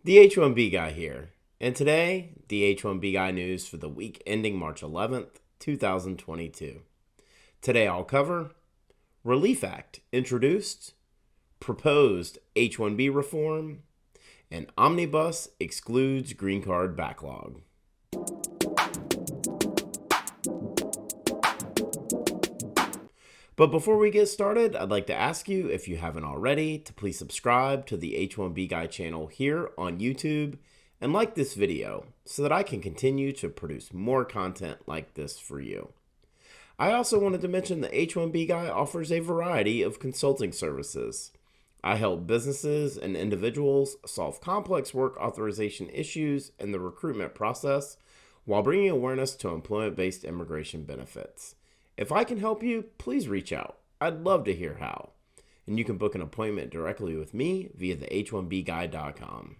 The H1B Guy here, and today, the H1B Guy news for the week ending March 11th, 2022. Today I'll cover Relief Act introduced, proposed H1B Reform, and Omnibus Excludes Green Card Backlog. But before we get started, I'd like to ask you, if you haven't already, to please subscribe to the H1B Guy channel here on YouTube and like this video so that I can continue to produce more content like this for you. I also wanted to mention the H1B Guy offers a variety of consulting services. I help businesses and individuals solve complex work authorization issues in the recruitment process while bringing awareness to employment-based immigration benefits. If I can help you, please reach out. I'd love to hear how. And you can book an appointment directly with me via the h1bguy.com.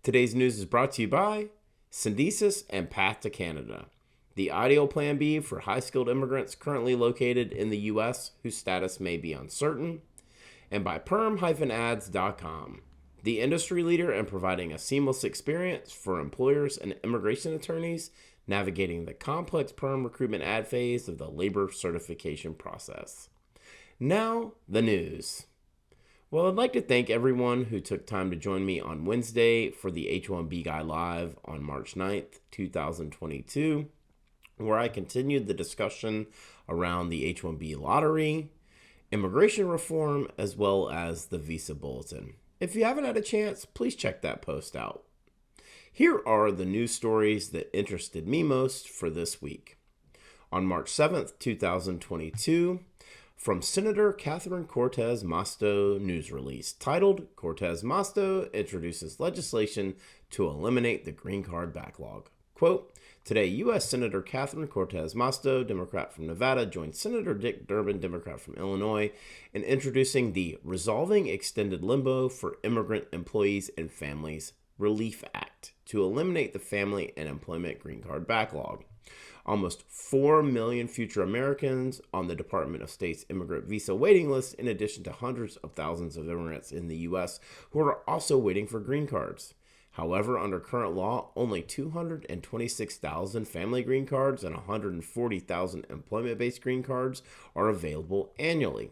Today's news is brought to you by Syndesis and Path to Canada, the ideal plan B for high-skilled immigrants currently located in the U.S. whose status may be uncertain, and by PERM-Ads.com, the industry leader in providing a seamless experience for employers and immigration attorneys navigating the complex PERM recruitment ad phase of the labor certification process. Now, the news. Well, I'd like to thank everyone who took time to join me on Wednesday for the H1B Guy Live on March 9th, 2022, where I continued the discussion around the H1B lottery, immigration reform, as well as the visa bulletin. If you haven't had a chance, please check that post out. Here are the news stories that interested me most for this week. On March 7th, 2022, from Senator Catherine Cortez MASTO news release titled, Cortez MASTO introduces legislation to eliminate the green card backlog. Quote, today, U.S. Senator Catherine Cortez MASTO, Democrat from Nevada, joined Senator Dick Durbin, Democrat from Illinois, in introducing the Resolving Extended Limbo for Immigrant Employees and Families Relief Act to eliminate the family and employment green card backlog. Almost 4 million future Americans on the Department of State's immigrant visa waiting list, in addition to hundreds of thousands of immigrants in the U.S. who are also waiting for green cards. However, under current law, only 226,000 family green cards and 140,000 employment-based green cards are available annually.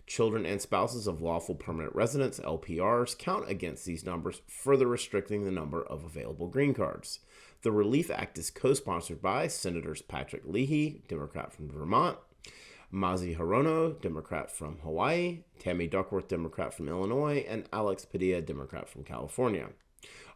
Children and spouses of lawful permanent residents, LPRs, count against these numbers, further restricting the number of available green cards. The Relief Act is co-sponsored by Senators Patrick Leahy, Democrat from Vermont, Mazi Hirono, Democrat from Hawaii, Tammy Duckworth, Democrat from Illinois, and Alex Padilla, Democrat from California.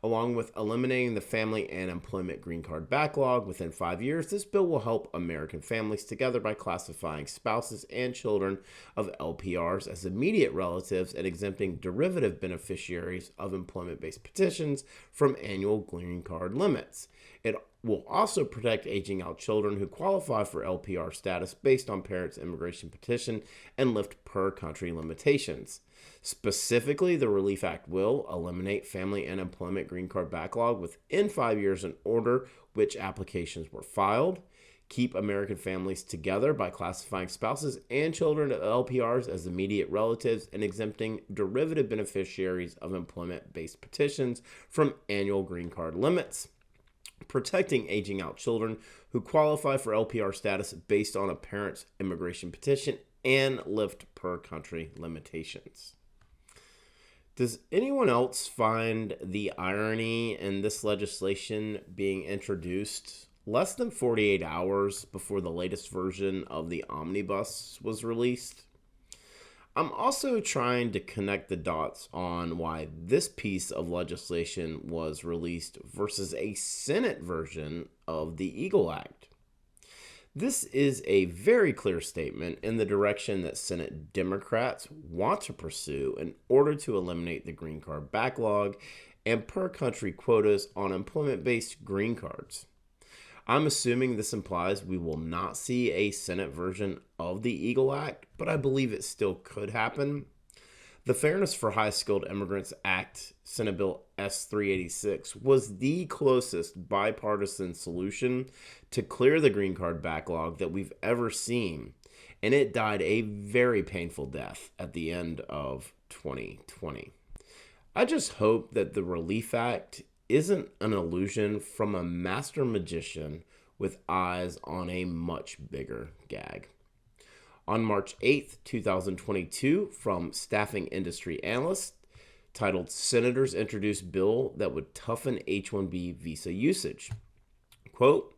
Along with eliminating the family and employment green card backlog within 5 years, this bill will help American families together by classifying spouses and children of LPRs as immediate relatives and exempting derivative beneficiaries of employment-based petitions from annual green card limits. It will also protect aging out children who qualify for LPR status based on parents' immigration petition and lift per-country limitations. Specifically, the Relief Act will eliminate family and employment green card backlog within 5 years in order which applications were filed, keep American families together by classifying spouses and children of LPRs as immediate relatives and exempting derivative beneficiaries of employment-based petitions from annual green card limits, protecting aging out children who qualify for LPR status based on a parent's immigration petition, and lift per-country limitations. Does anyone else find the irony in this legislation being introduced less than 48 hours before the latest version of the Omnibus was released? I'm also trying to connect the dots on why this piece of legislation was released versus a Senate version of the EAGLE Act. This is a very clear statement in the direction that Senate Democrats want to pursue in order to eliminate the green card backlog and per-country quotas on employment-based green cards. I'm assuming this implies we will not see a Senate version of the EAGLE Act, but I believe it still could happen. The Fairness for High-Skilled Immigrants Act, Senate Bill S-386, was the closest bipartisan solution to clear the green card backlog that we've ever seen, and it died a very painful death at the end of 2020. I just hope that the Relief Act isn't an illusion from a master magician with eyes on a much bigger gag. On March 8th, 2022, from Staffing Industry Analyst, titled Senators Introduce Bill That Would Toughen H-1B Visa Usage. Quote,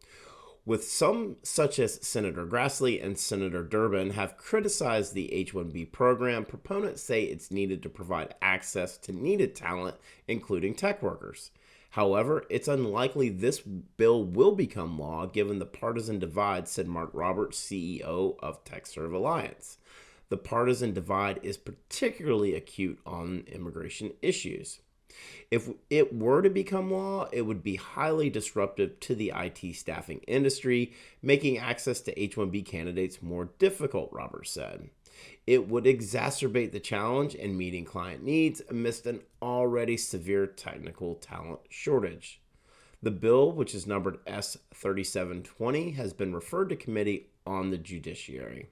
with some, such as Senator Grassley and Senator Durbin, have criticized the H-1B program, proponents say it's needed to provide access to needed talent, including tech workers. However, it's unlikely this bill will become law given the partisan divide, said Mark Roberts, CEO of TechServe Alliance. The partisan divide is particularly acute on immigration issues. If it were to become law, it would be highly disruptive to the IT staffing industry, making access to H-1B candidates more difficult, Roberts said. It would exacerbate the challenge in meeting client needs amidst an already severe technical talent shortage. The bill, which is numbered S3720, has been referred to committee on the judiciary.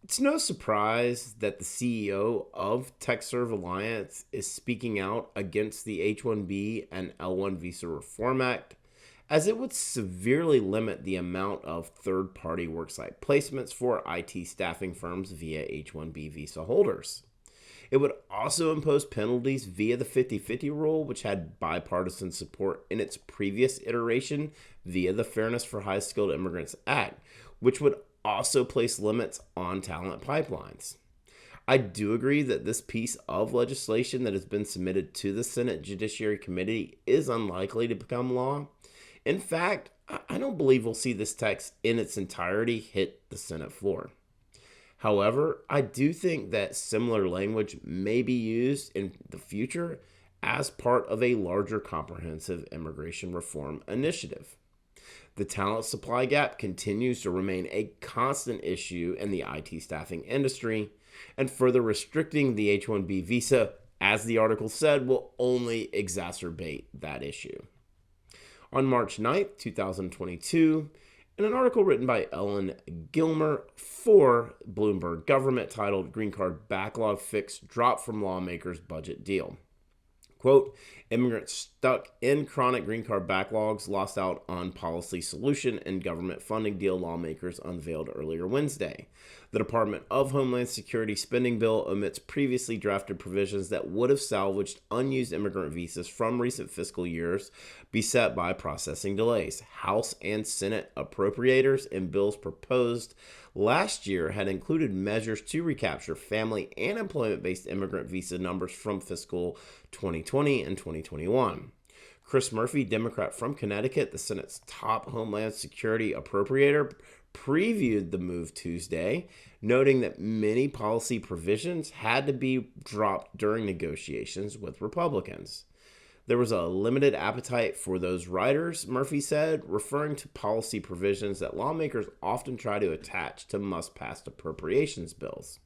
It's no surprise that the CEO of TechServe Alliance is speaking out against the H-1B and L-1 Visa Reform Act, as it would severely limit the amount of third-party worksite placements for IT staffing firms via H-1B visa holders. It would also impose penalties via the 50-50 rule, which had bipartisan support in its previous iteration via the Fairness for High-Skilled Immigrants Act, which would also place limits on talent pipelines. I do agree that this piece of legislation that has been submitted to the Senate Judiciary Committee is unlikely to become law. In fact, I don't believe we'll see this text in its entirety hit the Senate floor. However, I do think that similar language may be used in the future as part of a larger comprehensive immigration reform initiative. The talent supply gap continues to remain a constant issue in the IT staffing industry, and further restricting the H-1B visa, as the article said, will only exacerbate that issue. On March 9th, 2022, in an article written by Ellen Gilmer for Bloomberg Government titled Green Card Backlog Fix Drop from Lawmakers Budget Deal. Quote, immigrants stuck in chronic green card backlogs lost out on policy solution and government funding deal, lawmakers unveiled earlier Wednesday. The Department of Homeland Security spending bill omits previously drafted provisions that would have salvaged unused immigrant visas from recent fiscal years beset by processing delays. House and Senate appropriators and bills proposed last year had included measures to recapture family and employment-based immigrant visa numbers from fiscal 2020 and 2021. Chris Murphy, Democrat from Connecticut, the Senate's top Homeland Security appropriator, previewed the move Tuesday, noting that many policy provisions had to be dropped during negotiations with Republicans. There was a limited appetite for those riders, Murphy said, referring to policy provisions that lawmakers often try to attach to must-pass appropriations bills.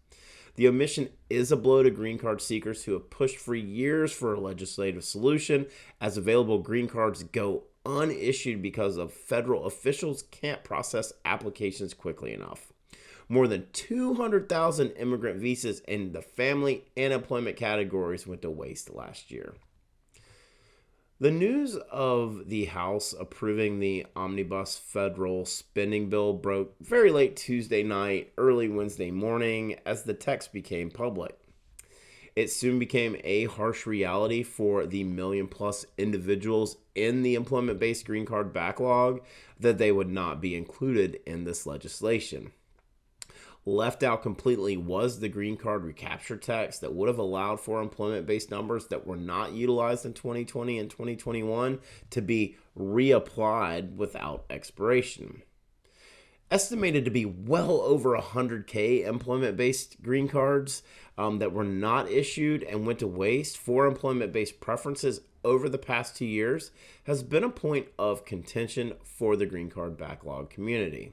The omission is a blow to green card seekers who have pushed for years for a legislative solution, as available green cards go unissued because of federal officials can't process applications quickly enough. More than 200,000 immigrant visas in the family and employment categories went to waste last year. The news of the House approving the Omnibus federal spending bill broke very late Tuesday night, early Wednesday morning, as the text became public. It soon became a harsh reality for the million-plus individuals in the employment-based green card backlog that they would not be included in this legislation. Left out completely was the green card recapture text that would have allowed for employment-based numbers that were not utilized in 2020 and 2021 to be reapplied without expiration. Estimated to be well over 100K employment-based green cards that were not issued and went to waste for employment-based preferences over the past 2 years has been a point of contention for the green card backlog community.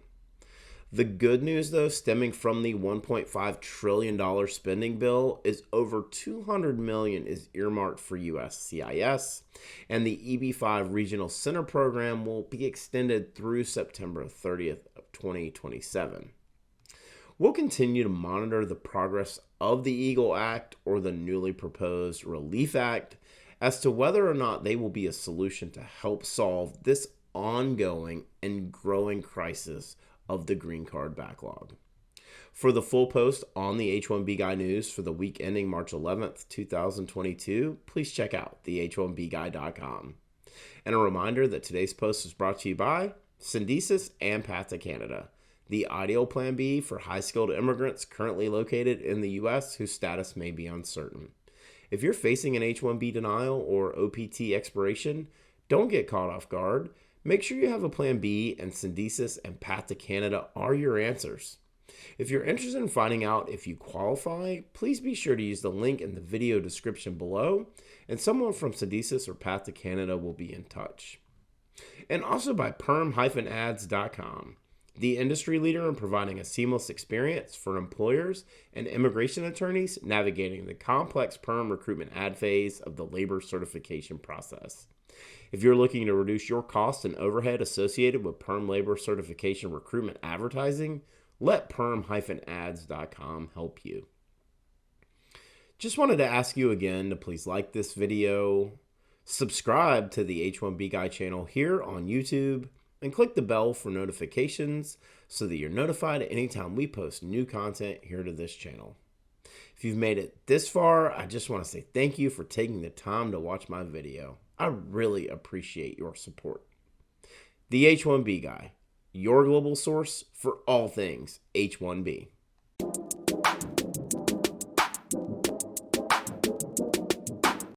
The good news, though, stemming from the $1.5 trillion spending bill, is over $200 million is earmarked for USCIS, and the EB-5 Regional Center Program will be extended through September 30th of 2027. We'll continue to monitor the progress of the EAGLE Act or the newly proposed Relief Act as to whether or not they will be a solution to help solve this ongoing and growing crisis of the green card backlog. For the full post on the H1B Guy news for the week ending March 11th, 2022, please check out the H1BGuy.com. And a reminder that today's post is brought to you by Syndesus and Path to Canada, the ideal plan B for high-skilled immigrants currently located in the U.S. whose status may be uncertain. If you're facing an H1B denial or OPT expiration, don't get caught off guard. Make sure you have a plan B, and Syndesus and Path to Canada are your answers. If you're interested in finding out if you qualify, please be sure to use the link in the video description below, and someone from Syndesus or Path to Canada will be in touch. And also by PERM-Ads.com, the industry leader in providing a seamless experience for employers and immigration attorneys navigating the complex PERM recruitment ad phase of the labor certification process. If you're looking to reduce your costs and overhead associated with PERM labor certification recruitment advertising, let PERM-Ads.com help you. Just wanted to ask you again to please like this video, subscribe to the H1B Guy channel here on YouTube, and click the bell for notifications so that you're notified anytime we post new content here to this channel. If you've made it this far, I just want to say thank you for taking the time to watch my video. I really appreciate your support. The H1B Guy, your global source for all things H1B.